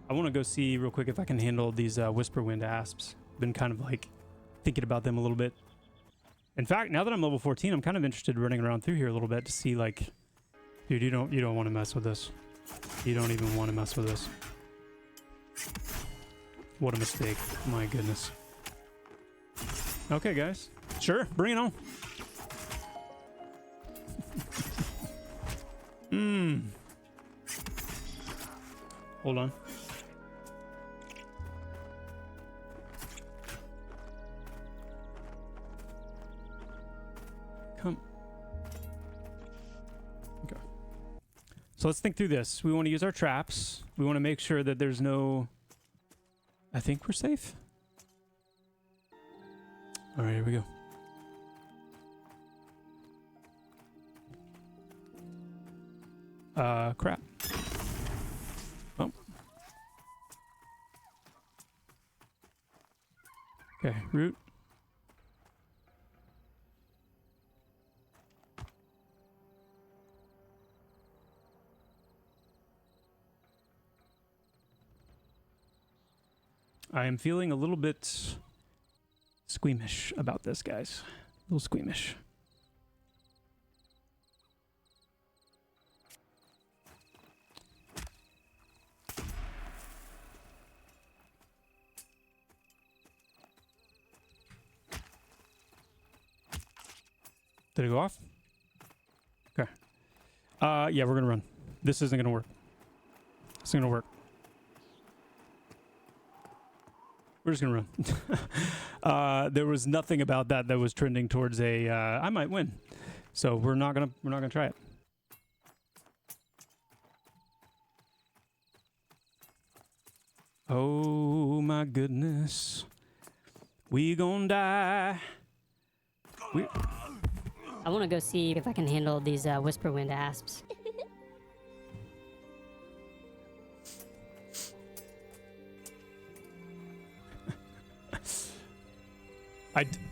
I want to go see real quick if I can handle these Whisperwind Asps. Been kind of like thinking about them a little bit. In fact, now that I'm level 14, I'm kind of interested running around through here a little bit to see, like, dude, you don't want to mess with this. You don't even want to mess with this. What a mistake. My goodness. Okay, guys. Sure, bring it on. Hold on. Come. Okay. So let's think through this. We want to use our traps. We want to make sure that there's no... I think we're safe. All right, here we go. Crap. Oh. Okay, root. I am feeling a little bit squeamish about this, guys. A little squeamish. Did it go off? Okay. Yeah, we're gonna run. This isn't gonna work. This isn't gonna work. We're just gonna run. There was nothing about that was trending towards a I might win. So we're not gonna try it. Oh my goodness. We gonna die. I want to go see if I can handle these Whisperwind Asps.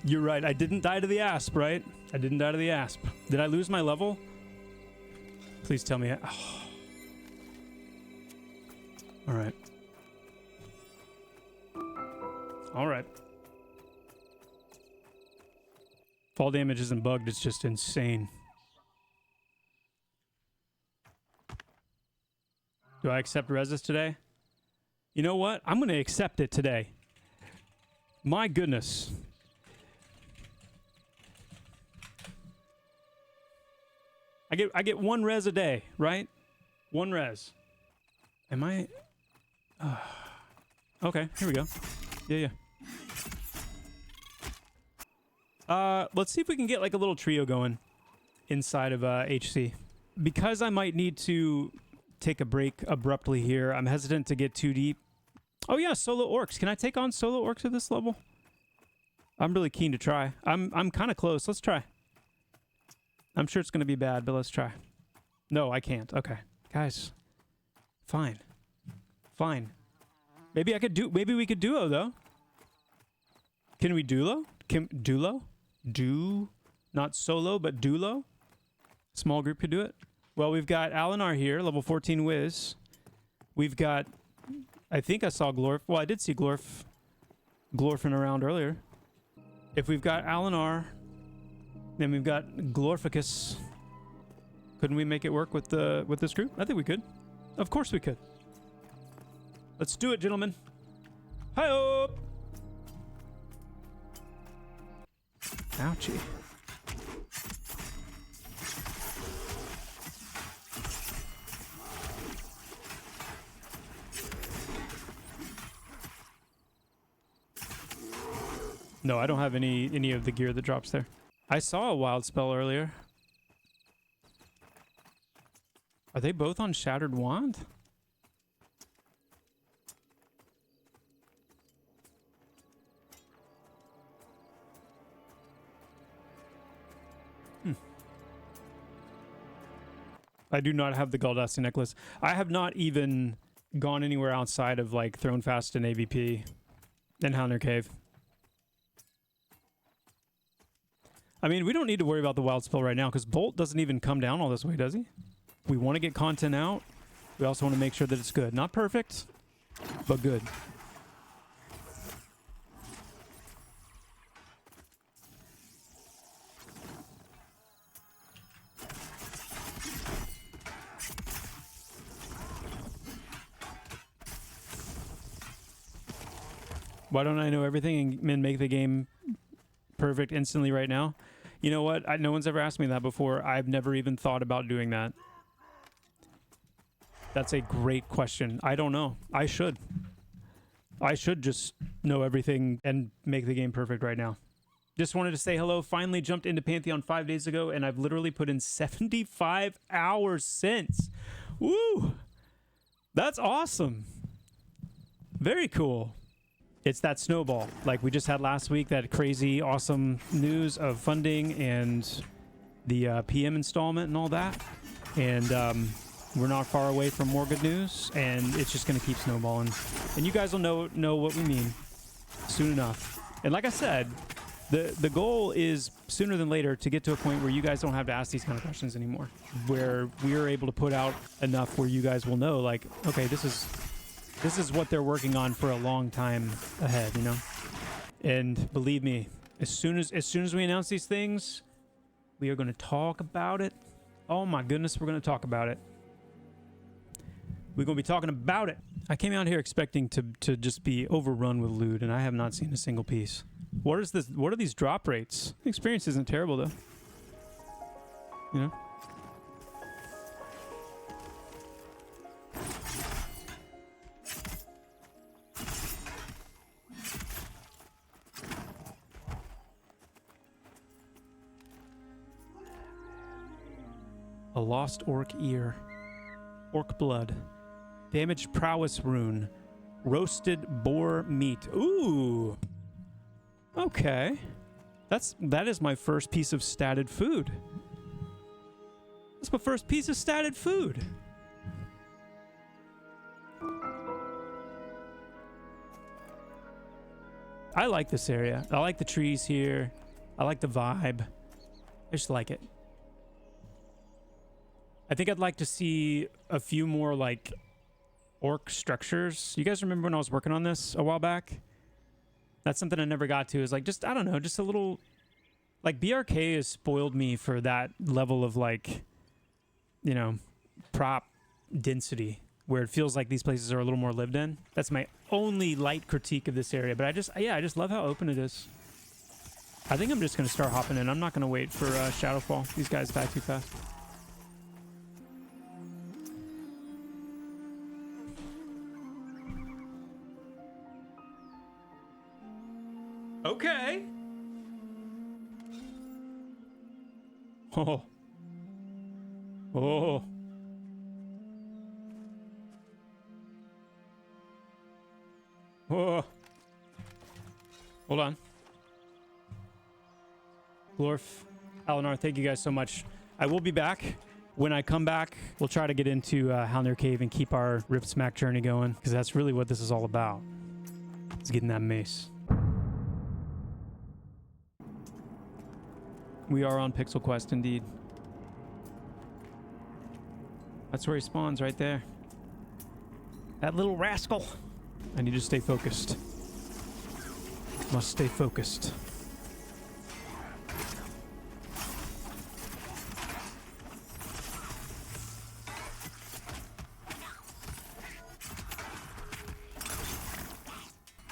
You're right. I didn't die to the asp, right? I didn't die to the asp. Did I lose my level? Please tell me. Oh. All right. All right. Fall damage isn't bugged. It's just insane. Do I accept resist today? You know what? I'm going to accept it today. My goodness. I get one res a day, right? One res. Am I... okay, here we go. Yeah. Let's see if we can get like a little trio going inside of HC. Because I might need to take a break abruptly here, I'm hesitant to get too deep. Oh yeah, solo orcs. Can I take on solo orcs at this level? I'm really keen to try. I'm kind of close. Let's try. I'm sure it's going to be bad, but let's try. No, I can't. Okay. Guys. Fine. Maybe we could duo, though. Can we duo? Duo? Not solo, but duo? Small group could do it. Well, we've got Alinar here, level 14 Wiz. We've got... I think I saw Glorf. Well, I did see Glorfing around earlier. If we've got Alinar... Then we've got Glorficus. Couldn't we make it work with this group? I think we could. Of course we could. Let's do it, gentlemen. Hi-oh! Ouchie. No, I don't have any of the gear that drops there. I saw a wild spell earlier. Are they both on Shattered Wand? I do not have the Galdasti necklace. I have not even gone anywhere outside of like Thronefast and AVP and Houndir Cave. I mean, we don't need to worry about the wild spell right now because Bolt doesn't even come down all this way, does he? We want to get content out. We also want to make sure that it's good. Not perfect, but good. Why don't I know everything and make the game perfect instantly right now? You know what? No one's ever asked me that before. I've never even thought about doing that. That's a great question. I don't know. I should. I should just know everything and make the game perfect right now. Just wanted to say hello. Finally jumped into Pantheon 5 days ago, and I've literally put in 75 hours since. Woo! That's awesome. Very cool. It's that snowball like we just had last week, that crazy awesome news of funding and the PM installment and all that. And we're not far away from more good news, and it's just going to keep snowballing. And you guys will know what we mean soon enough. And like I said, the goal is sooner than later to get to a point where you guys don't have to ask these kind of questions anymore, where we are able to put out enough where you guys will know, like, okay, this is what they're working on for a long time ahead, you know? And believe me, as soon as we announce these things, we are going to talk about it. Oh my goodness, we're going to talk about it. We're going to be talking about it. I came out here expecting to just be overrun with loot, and I have not seen a single piece. What is this? What are these drop rates? The experience isn't terrible, though. You know? A lost orc ear. Orc blood. Damaged prowess rune. Roasted boar meat. Ooh. Okay. That is my first piece of statted food. That's my first piece of statted food. I like this area. I like the trees here. I like the vibe. I just like it. I think I'd like to see a few more, like, orc structures. You guys remember when I was working on this a while back? That's something I never got to. Is like, just, I don't know, just a little... Like, BRK has spoiled me for that level of, like, you know, prop density, where it feels like these places are a little more lived in. That's my only light critique of this area. But I just love how open it is. I think I'm just going to start hopping in. I'm not going to wait for Shadowfall. These guys die too fast. Okay. Oh. Oh. Oh. Hold on. Glorf, Alinar, thank you guys so much. I will be back. When I come back, we'll try to get into Halnir Cave and keep our Ripsmack journey going, because that's really what this is all about. It's getting that mace. We are on Pixel Quest, indeed. That's where he spawns, right there. That little rascal. I need to stay focused. Must stay focused.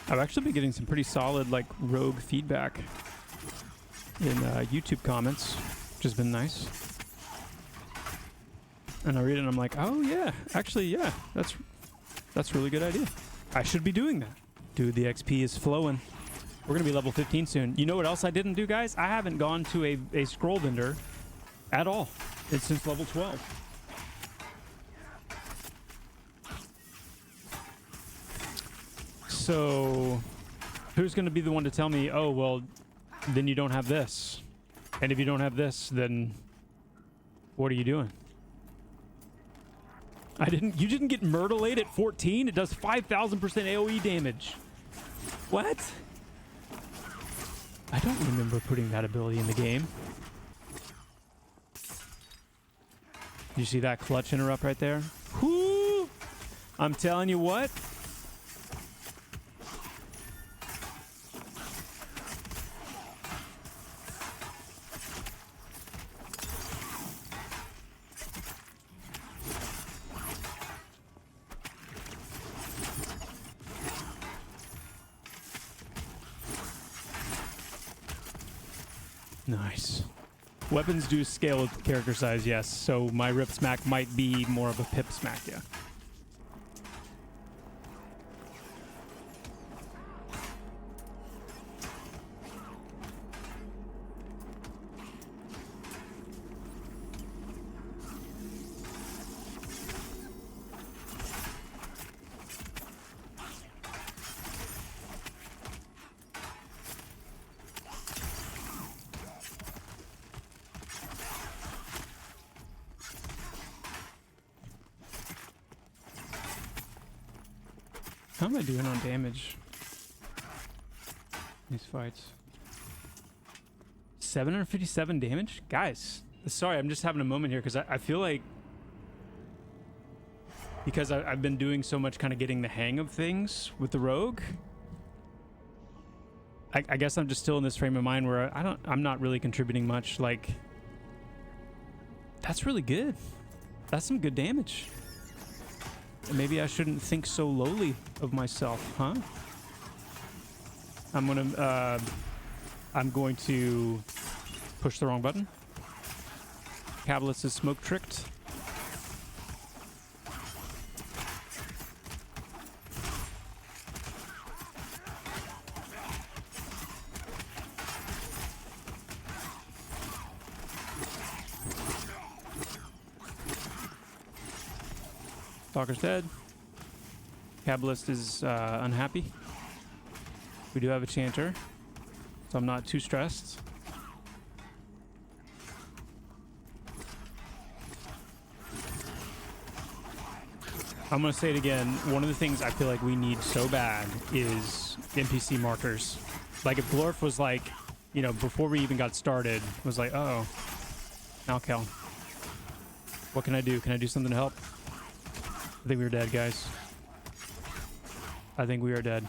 I've actually been getting some pretty solid, like, rogue feedback in YouTube comments, which has been nice. And I read it and I'm like, oh yeah, actually, yeah, that's a really good idea. I should be doing that. Dude, the XP is flowing. We're gonna be level 15 soon. You know what else I didn't do, guys? I haven't gone to a scroll bender at all. It's since level 12. So who's gonna be the one to tell me, oh, well, then you don't have this. And if you don't have this, then what are you doing? You didn't get Myrtlate at 14? It does 5,000% AoE damage. What? I don't remember putting that ability in the game. You see that clutch interrupt right there? Whoo! I'm telling you what, Nice. Weapons do scale with character size, yes. So my Ripsmack might be more of a Pipsmack, yeah. How am I doing on damage? These fights. 757 damage? Guys, sorry, I'm just having a moment here because I feel like because I've been doing so much kind of getting the hang of things with the rogue. I guess I'm just still in this frame of mind where I'm not really contributing much. Like, that's really good. That's some good damage. Maybe I shouldn't think so lowly of myself, huh? I'm going to push the wrong button. Cabalist is smoke tricked. Stalker's dead. Cabalist is unhappy. We do have a chanter, so I'm not too stressed. I'm gonna say it again. One of the things I feel like we need so bad is NPC markers. Like if Glorf was like, you know, before we even got started, was like, uh oh, Malkel. What can I do? Can I do something to help? I think we're dead, guys. I think we are dead.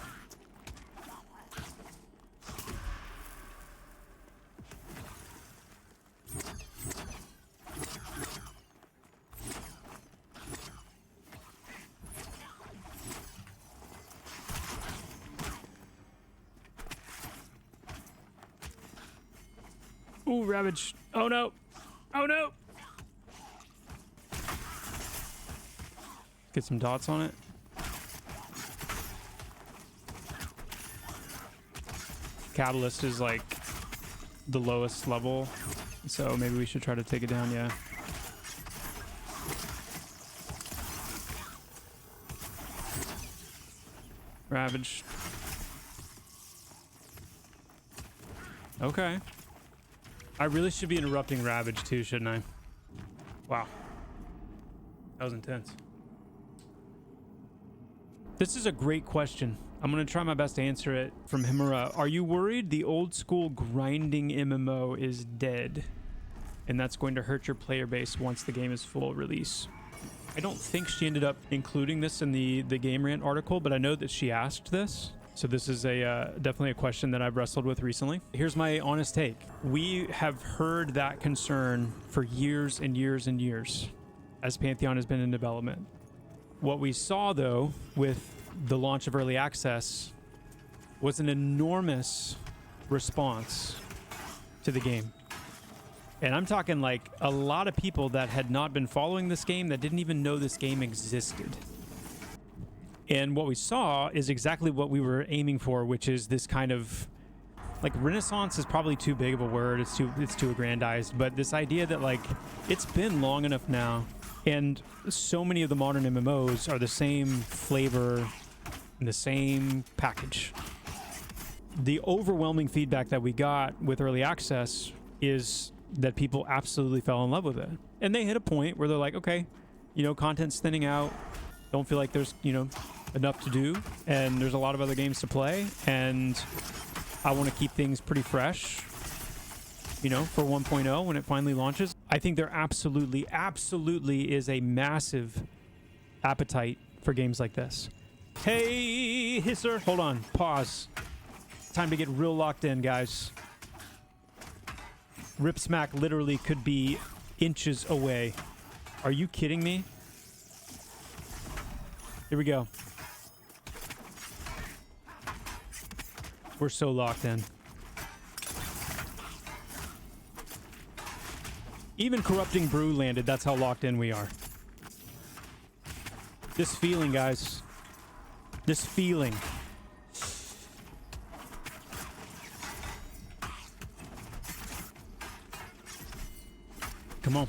Ooh, Ravage. Oh no. Oh no. Get some dots on it. Cabalist is like the lowest level, so maybe we should try to take it down, yeah. Ravage. Okay. I really should be interrupting Ravage too, shouldn't I? Wow. That was intense. This is a great question. I'm going to try my best to answer it from Himura. Are you worried the old school grinding MMO is dead? And that's going to hurt your player base once the game is full release? I don't think she ended up including this in the Game Rant article, but I know that she asked this. So this is definitely a question that I've wrestled with recently. Here's my honest take. We have heard that concern for years and years and years as Pantheon has been in development. What we saw, though, with the launch of Early Access was an enormous response to the game. And I'm talking like a lot of people that had not been following this game, that didn't even know this game existed. And what we saw is exactly what we were aiming for, which is this kind of like renaissance is probably too big of a word. It's too aggrandized, but this idea that like it's been long enough now. And so many of the modern MMOs are the same flavor and the same package. The overwhelming feedback that we got with Early Access is that people absolutely fell in love with it. And they hit a point where they're like, okay, you know, content's thinning out. Don't feel like there's, you know, enough to do. And there's a lot of other games to play. And I want to keep things pretty fresh, you know, for 1.0 when it finally launches. I think there absolutely is a massive appetite for games like this. Hey, Hssyr, hold on, pause. Time to get real locked in, guys. Ripsmack literally could be inches away. Are you kidding me? Here we go. We're so locked in. Even Corrupting Brew landed. That's how locked in we are. This feeling, guys. This feeling. Come on.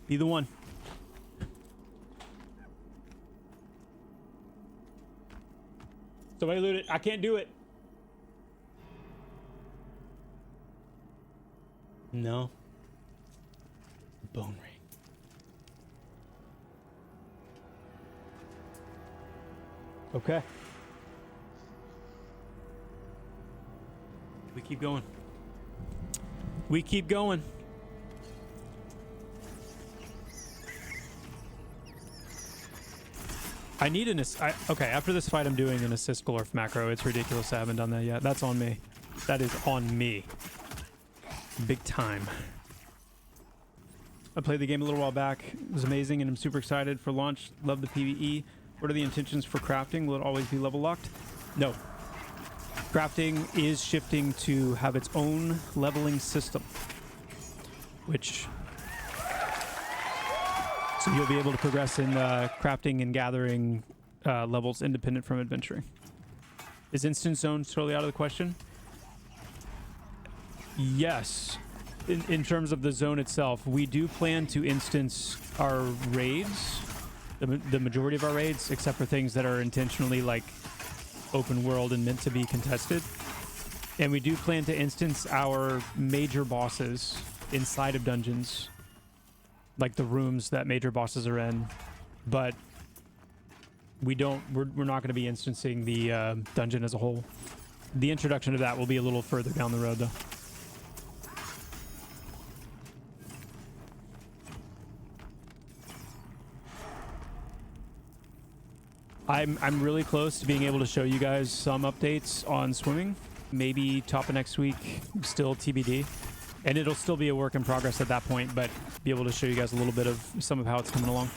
Be the one. Somebody loot it. I can't do it. No. Bone ring. Okay. We keep going. We keep going. I need an okay, after this fight I'm doing an assist glorf macro. It's ridiculous I haven't done that yet. That's on me. That is on me. Big time. I played the game a little while back. It was amazing and I'm super excited for launch. Love the PvE. What are the intentions for crafting? Will it always be level locked? No. Crafting is shifting to have its own leveling system, which so you'll be able to progress in crafting and gathering levels independent from adventuring. Is instance zones totally out of the question? Yes. In terms of the zone itself, we do plan to instance our raids, the majority of our raids, except for things that are intentionally like open world and meant to be contested. And we do plan to instance our major bosses inside of dungeons, like the rooms that major bosses are in, but we're not going to be instancing the dungeon as a whole. The introduction of that will be a little further down the road though. I'm really close to being able to show you guys some updates on swimming. Maybe top of next week, still TBD. And it'll still be a work in progress at that point, but be able to show you guys a little bit of some of how it's coming along.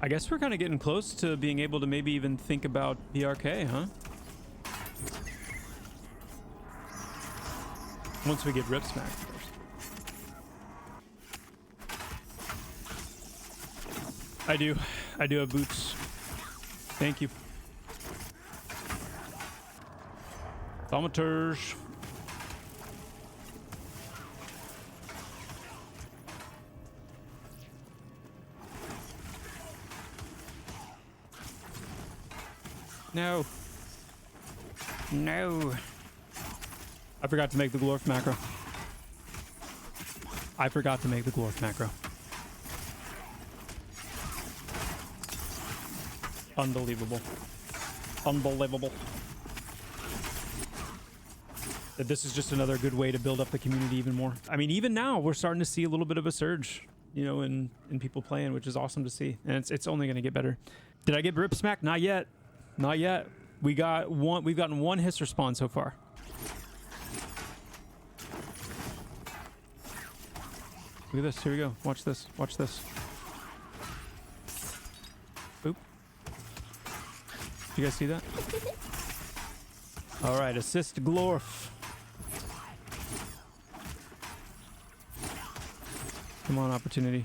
I guess we're kind of getting close to being able to maybe even think about BRK, huh? Once we get Ripsmack first. I do have boots. Thank you. Thaumaturge. No. No. I forgot to make the glorf macro. Unbelievable. Unbelievable. That this is just another good way to build up the community even more. I mean, even now we're starting to see a little bit of a surge, you know, in people playing, which is awesome to see. And it's only going to get better. Did I get Ripsmack? Not yet. Not yet. We've gotten one Hssyr spawn so far. Look at this. Here we go. Watch this. Watch this. Oop. Did you guys see that? All right. Assist glorf. Come on, opportunity.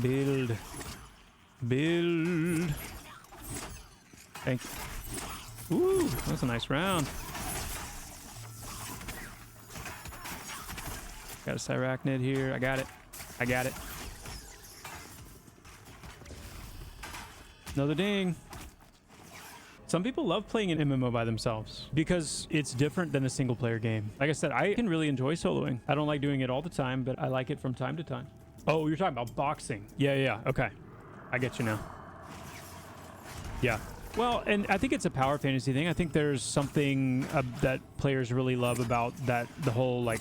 Build. Build. Thank you. Ooh, that's a nice round. Got a Cyrachnid here. I got it. I got it. Another ding. Some people love playing an MMO by themselves because it's different than a single player game. Like I said, I can really enjoy soloing. I don't like doing it all the time, but I like it from time to time. Oh, you're talking about boxing. Yeah. Okay. I get you now. Yeah. Well, and I think it's a power fantasy thing. I think there's something that players really love about that, the whole like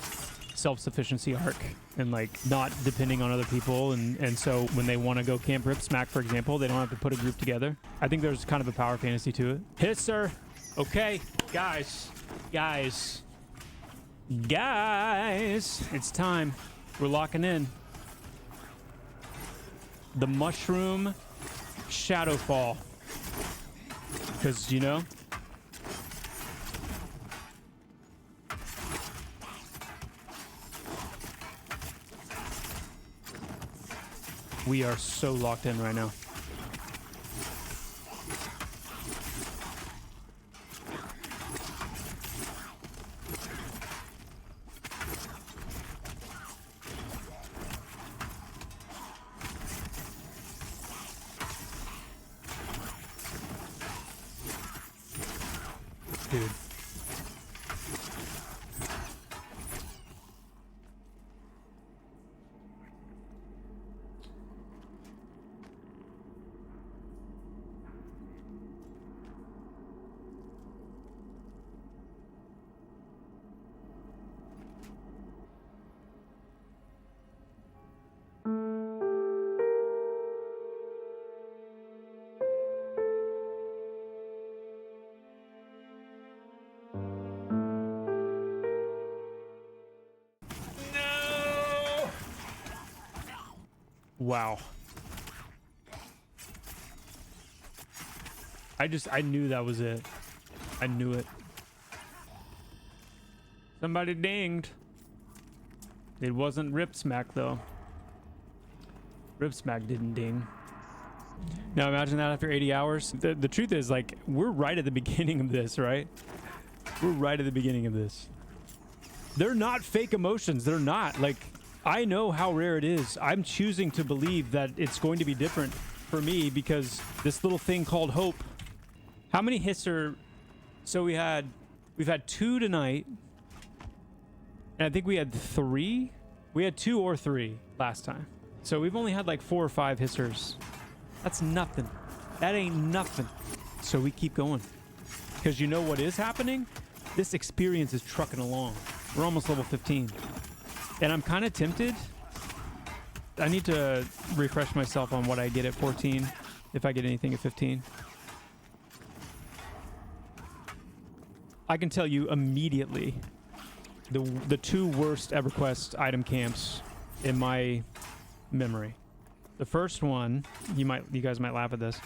self-sufficiency arc and like not depending on other people. And so when they want to go camp Ripsmack, for example, they don't have to put a group together. I think there's kind of a power fantasy to it. Hssyr. Okay, guys, it's time. We're locking in. The mushroom shadowfall. Because, you know, We are so locked in right now. Dude. Wow. I knew that was it. I knew it. Somebody dinged. It wasn't Ripsmack though. Ripsmack didn't ding. Now imagine that after 80 hours. The truth is, like, we're right at the beginning of this, right? We're right at the beginning of this. They're not fake emotions. They're not. Like, I know how rare it is. I'm choosing to believe that it's going to be different for me because this little thing called hope. How many Hssyr? So we've had 2 tonight. And I think we had 3. We had 2 or 3 last time. So we've only had like 4 or 5 Hssyrs. That's nothing. That ain't nothing. So we keep going. Because you know what is happening? This experience is trucking along. We're almost level 15. And I'm kind of tempted. I need to refresh myself on what I get at 14. If I get anything at 15. I can tell you immediately the 2 worst EverQuest item camps in my memory. The first one, you guys might laugh at this,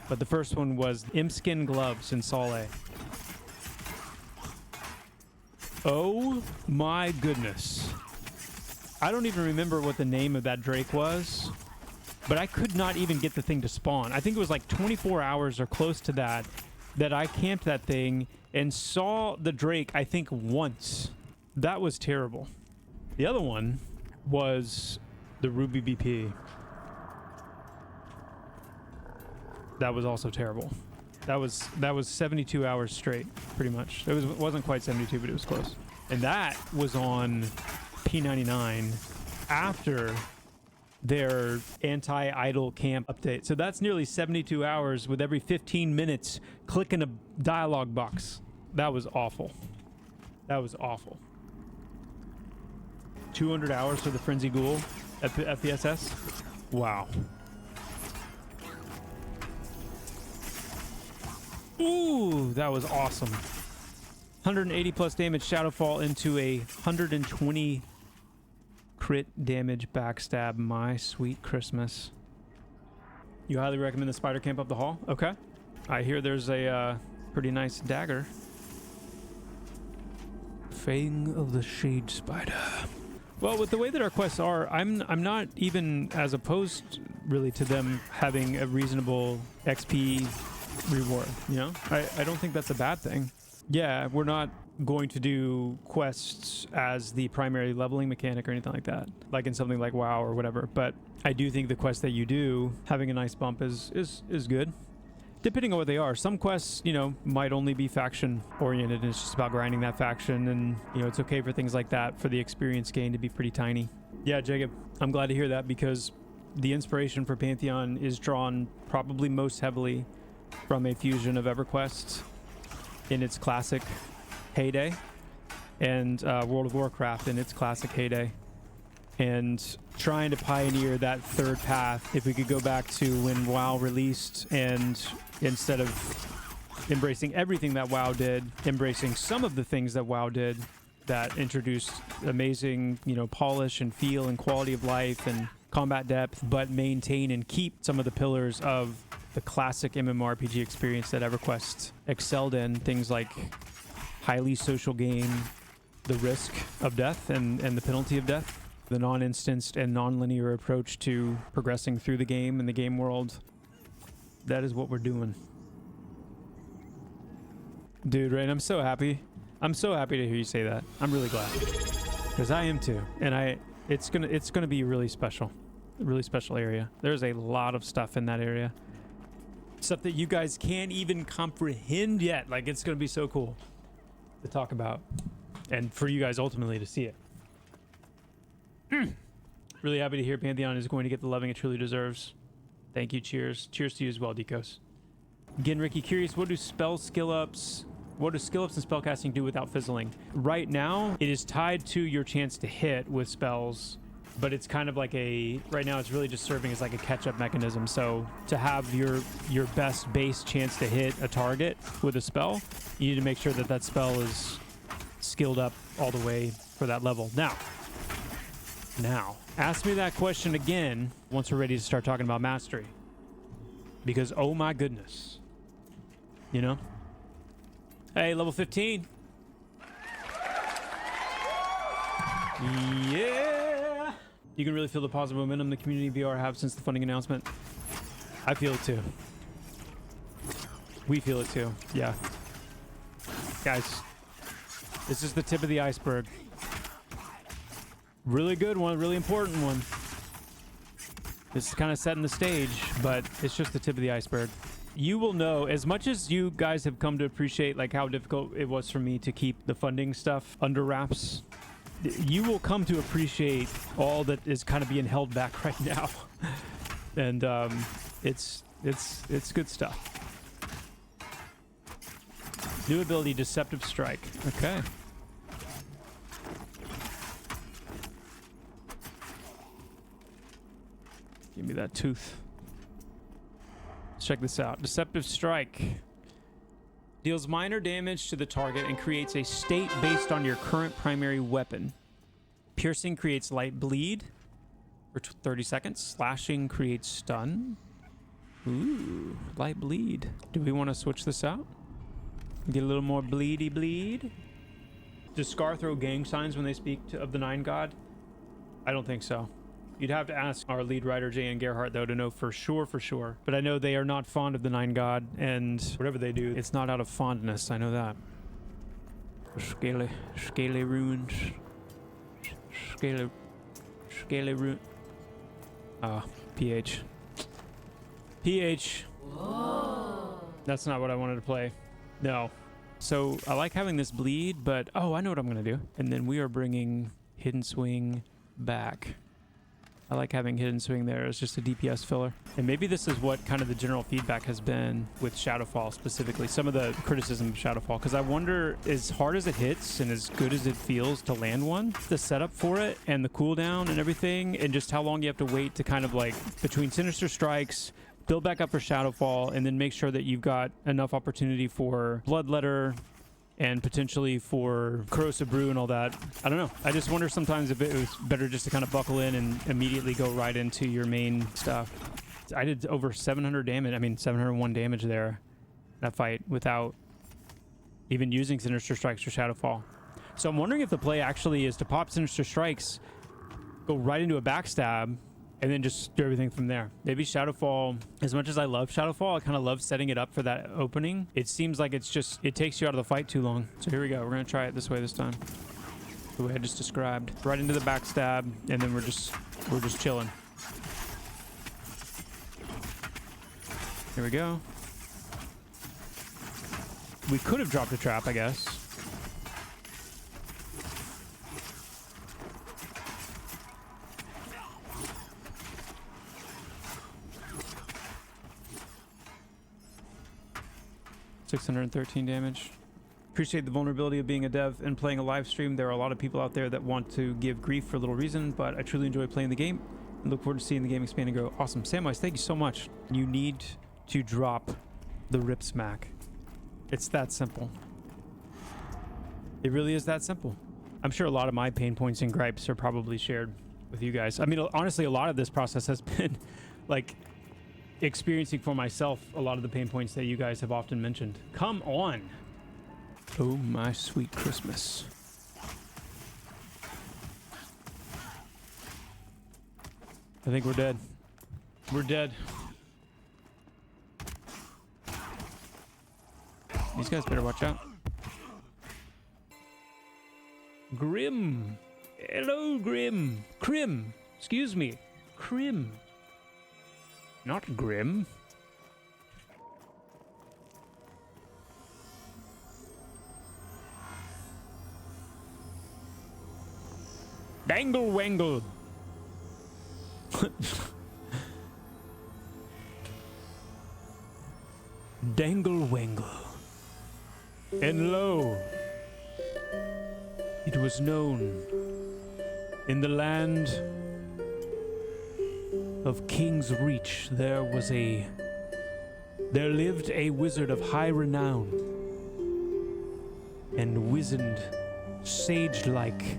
but the first one was imp-skin gloves in Sol. Oh my goodness. I don't even remember what the name of that Drake was, but I could not even get the thing to spawn. I think it was like 24 hours or close to that I camped that thing and saw the Drake, I think, once. That was terrible. The other one was the Ruby BP. That was also terrible. That was 72 hours straight, pretty much. It wasn't quite 72, but it was close. And that was on P99 after their anti-idle camp update. So that's nearly 72 hours with every 15 minutes clicking a dialogue box. That was awful. That was awful. 200 hours for the Frenzy Ghoul at the FPSS. Wow. Ooh, that was awesome. 180 plus damage Shadowfall into a 120 crit damage backstab. My sweet Christmas. You highly recommend the spider camp up the hall? Okay. I hear there's a pretty nice dagger. Fang of the Shade Spider. Well, with the way that our quests are, I'm not even as opposed really to them having a reasonable XP reward, you know? I don't think that's a bad thing. Yeah, we're not going to do quests as the primary leveling mechanic or anything like that, like in something like WoW or whatever, but I do think the quests that you do, having a nice bump is good. Depending on what they are. Some quests, you know, might only be faction oriented and it's just about grinding that faction, and, you know, it's okay for things like that for the experience gain to be pretty tiny. Yeah, Jacob, I'm glad to hear that because the inspiration for Pantheon is drawn probably most heavily from a fusion of EverQuest in its classic heyday and World of Warcraft in its classic heyday, and trying to pioneer that third path. If we could go back to when WoW released, and instead of embracing everything that WoW did, embracing some of the things that WoW did that introduced amazing, you know, polish and feel and quality of life and combat depth, but maintain and keep some of the pillars of the classic MMORPG experience that EverQuest excelled in. Things like highly social game, the risk of death and the penalty of death. the non-instanced and non-linear approach to progressing through the game and the game world. That is what we're doing. Dude, Rain, I'm so happy. I'm so happy to hear you say that. I'm really glad. Because I am too. And it's gonna be really special. A really special area. There's a lot of stuff in that area. Stuff that you guys can't even comprehend yet. Like, it's gonna be so cool to talk about. And for you guys ultimately to see it. Really happy to hear Pantheon is going to get the loving it truly deserves. Thank you. Cheers. Cheers to you as well, Decos. Again, Ricky, curious, what do skill ups and spellcasting do without fizzling? Right now, it is tied to your chance to hit with spells, but it's kind of like right now it's really just serving as like a catch-up mechanism. So to have your best base chance to hit a target with a spell, you need to make sure that that spell is skilled up all the way for that level. Now, ask me that question again once we're ready to start talking about mastery. Because, oh my goodness. You know? Hey, level 15. Yeah! You can really feel the positive momentum the community VR have since the funding announcement. I feel it too. We feel it too. Yeah. Guys, this is the tip of the iceberg. Really good one, really important one. This is kind of setting the stage, but it's just the tip of the iceberg. You will know, as much as you guys have come to appreciate like how difficult it was for me to keep the funding stuff under wraps, you will come to appreciate all that is kind of being held back right now. And it's good stuff. New ability, Deceptive Strike. Okay. Give me that tooth. Let's check this out. Deceptive Strike. Deals minor damage to the target and creates a state based on your current primary weapon. Piercing creates light bleed for 30 seconds. Slashing creates stun. Ooh, light bleed. Do we want to switch this out? Get a little more bleedy bleed? Does Scar throw gang signs when they speak of the Nine God? I don't think so. You'd have to ask our lead writer, J.N. Gerhardt, though, to know for sure. But I know they are not fond of the Nine God, and whatever they do, it's not out of fondness. I know that. Scaly runes. Scaly rune. PH. PH. Whoa. That's not what I wanted to play. No. So I like having this bleed, but I know what I'm going to do. And then we are bringing Hidden Swing back. I like having Hidden Swing there as just a DPS filler. And maybe this is what kind of the general feedback has been with Shadowfall specifically. Some of the criticism of Shadowfall. Because I wonder, as hard as it hits and as good as it feels to land one, the setup for it and the cooldown and everything, and just how long you have to wait to kind of like between Sinister Strikes, build back up for Shadowfall, and then make sure that you've got enough opportunity for Bloodletter and potentially for Corrosive Brew and all that. I don't know. I just wonder sometimes if it was better just to kind of buckle in and immediately go right into your main stuff. I did over 700 damage. I mean, 701 damage there, that fight, without even using Sinister Strikes or Shadowfall. So I'm wondering if the play actually is to pop Sinister Strikes, go right into a backstab, and then just do everything from there. Maybe Shadowfall, as much as I love Shadowfall, I kind of love setting it up for that opening. It seems like it takes you out of the fight too long. So here we go. We're going to try it this way this time. The way I just described. Right into the backstab, and then we're just chilling. Here we go. We could have dropped a trap, I guess. $613 damage. Appreciate the vulnerability of being a dev and playing a live stream. There are a lot of people out there that want to give grief for little reason, but I truly enjoy playing the game and look forward to seeing the game expand and grow. Awesome. Samwise, thank you so much. You need to drop the Ripsmack. It's that simple. It really is that simple. I'm sure a lot of my pain points and gripes are probably shared with you guys. I mean, honestly, a lot of this process has been like experiencing for myself a lot of the pain points that you guys have often mentioned. Come on. Oh, my sweet Christmas. I think we're dead. We're dead. These guys better watch out. Grim. Hello, Grim. Crim. Excuse me. Crim. Not Grim. Dangle wangle. Dangle wangle. And lo, it was known in the land of King's Reach there lived a wizard of high renown and wizened, sage-like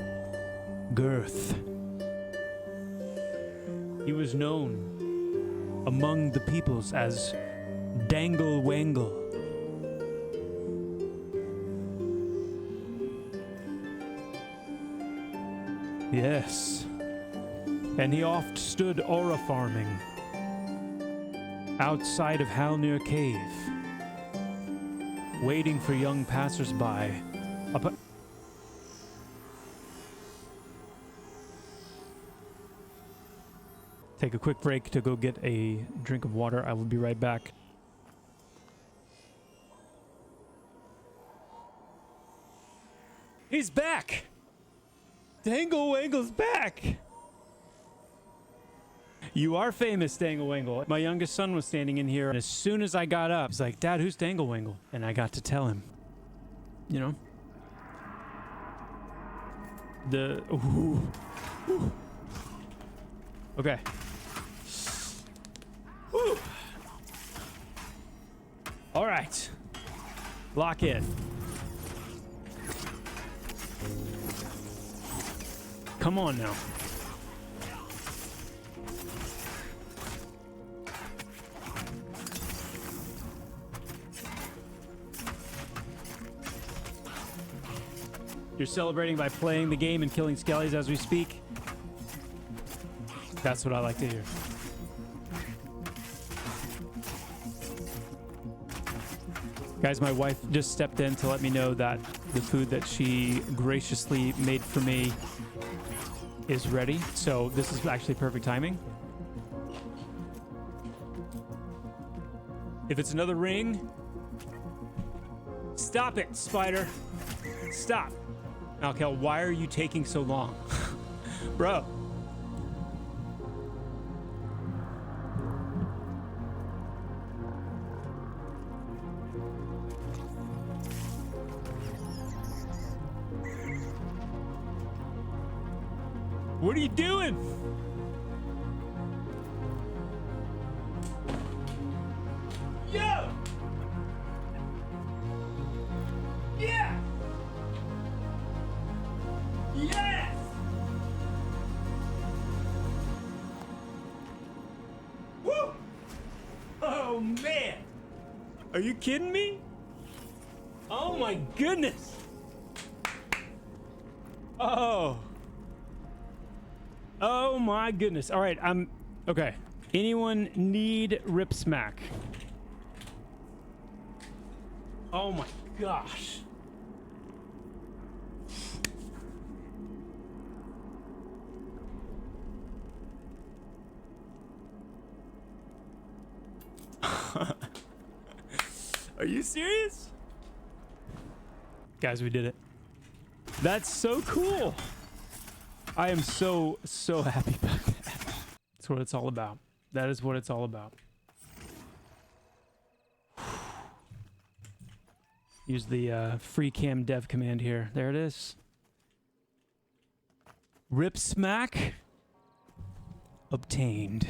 girth. He was known among the peoples as Dangle Wangle. Yes. And he oft stood aura farming outside of Halnir Cave, waiting for young passers-by. Take a quick break to go get a drink of water. I will be right back. He's back! Dangle Wangle's back! You are famous, Dangle Wangle. My youngest son was standing in here, and as soon as I got up, he's like, Dad, who's Dangle Wangle? And I got to tell him. You know? Ooh. Okay. Woo. All right. Lock in. Come on now. You're celebrating by playing the game and killing skellies as we speak. That's what I like to hear. Guys, my wife just stepped in to let me know that the food that she graciously made for me is ready. So this is actually perfect timing. If it's another ring, stop it, spider. Stop. Malkel, why are you taking so long? Bro. What are you doing? Yo! Yeah! Yes! Woo! Oh, man! Are you kidding me? Oh, my goodness! Oh. Oh my goodness. All right, okay. Anyone need Ripsmack? Oh my gosh. Are you serious? Guys, we did it. That's so cool. I am so happy about that. That's what it's all about. That is what it's all about. Use the free cam dev command here. There it is. Ripsmack obtained.